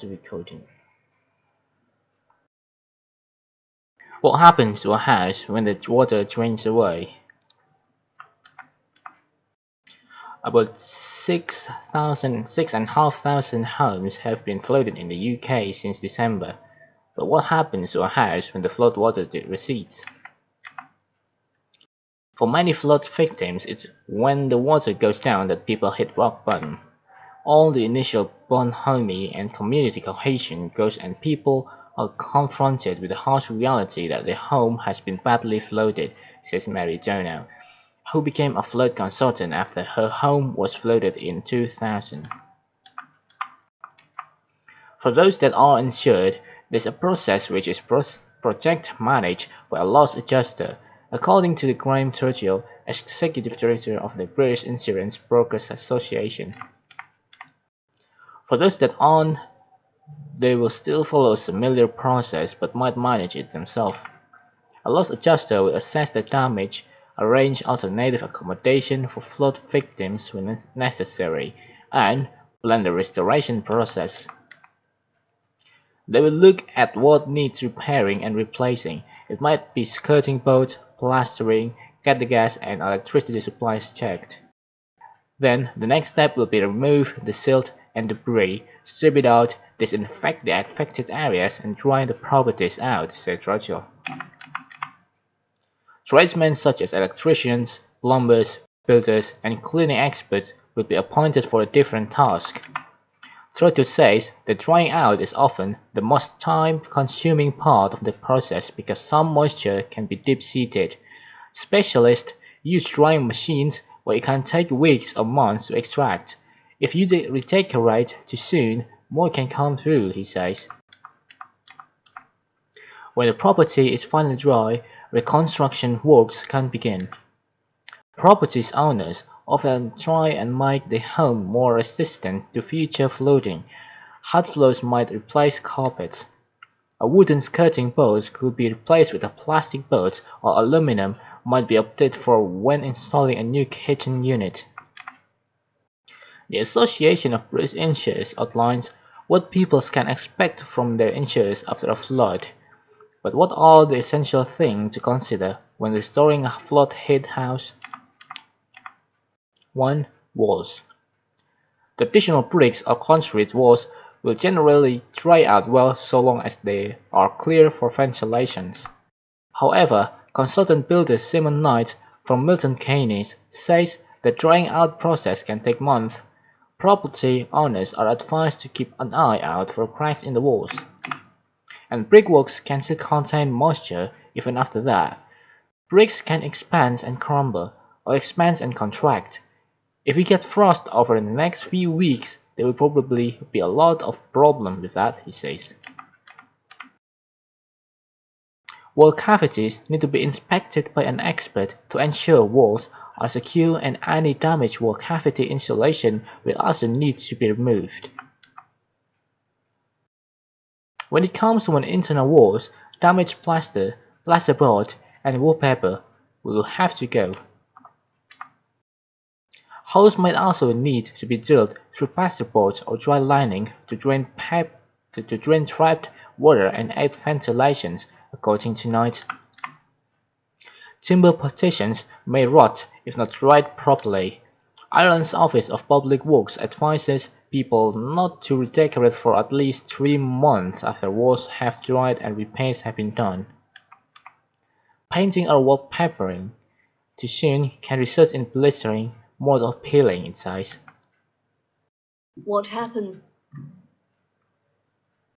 to recording. What happens to a house when the water drains away? About 6,500 homes have been flooded in the UK since December. But what happens to a house when the flood water recedes? For many flood victims, it's when the water goes down that people hit rock bottom. All the initial bonhomie and community cohesion goes and people are confronted with the harsh reality that their home has been badly flooded, says Mary Donald, who became a flood consultant after her home was flooded in 2000. For those that are insured, there's a process which is project managed by a loss adjuster, according to Graham Churchill, Executive Director of the British Insurance Brokers Association. For those that aren't, they will still follow a similar process but might manage it themselves. A loss adjuster will assess the damage, arrange alternative accommodation for flood victims when necessary, and plan the restoration process. They will look at what needs repairing and replacing. It might be skirting boards, plastering, get the gas and electricity supplies checked. Then the next step will be to remove the silt and debris, strip it out, disinfect the affected areas and dry the properties out, said Churchill. Tradesmen such as electricians, plumbers, builders, and cleaning experts will be appointed for a different task. Churchill says that drying out is often the most time-consuming part of the process because some moisture can be deep-seated. Specialists use drying machines where it can take weeks or months to extract. If you redecorate too soon, more can come through, he says. When the property is finally dry, reconstruction works can begin. Property owners often try and make their home more resistant to future flooding. Hard floors might replace carpets. A wooden skirting board could be replaced with a plastic board, or aluminum might be opted for when installing a new kitchen unit. The Association of British Insurers outlines what people can expect from their insurers after a flood. But what are the essential things to consider when restoring a flood-hit house? 1. Walls. Traditional bricks or concrete walls will generally dry out well so long as they are clear for ventilation. However, consultant builder Simon Knight from Milton Keynes says the drying out process can take months. Property owners are advised to keep an eye out for cracks in the walls. And brickworks can still contain moisture even after that. Bricks can expand and crumble, or expand and contract. If we get frost over the next few weeks, there will probably be a lot of problem with that, he says. Wall cavities need to be inspected by an expert to ensure walls are secure and any damaged wall cavity insulation will also need to be removed. When it comes to internal walls, damaged plaster, plasterboard, and wallpaper will have to go. Holes might also need to be drilled through plasterboards or dry lining to drain trapped water and aid ventilation, according to Knight. Timber partitions may rot if not dried properly. Ireland's Office of Public Works advises people not to redecorate for at least 3 months after walls have dried and repairs have been done. Painting or wallpapering too soon can result in blistering, mold or peeling, it says. What happens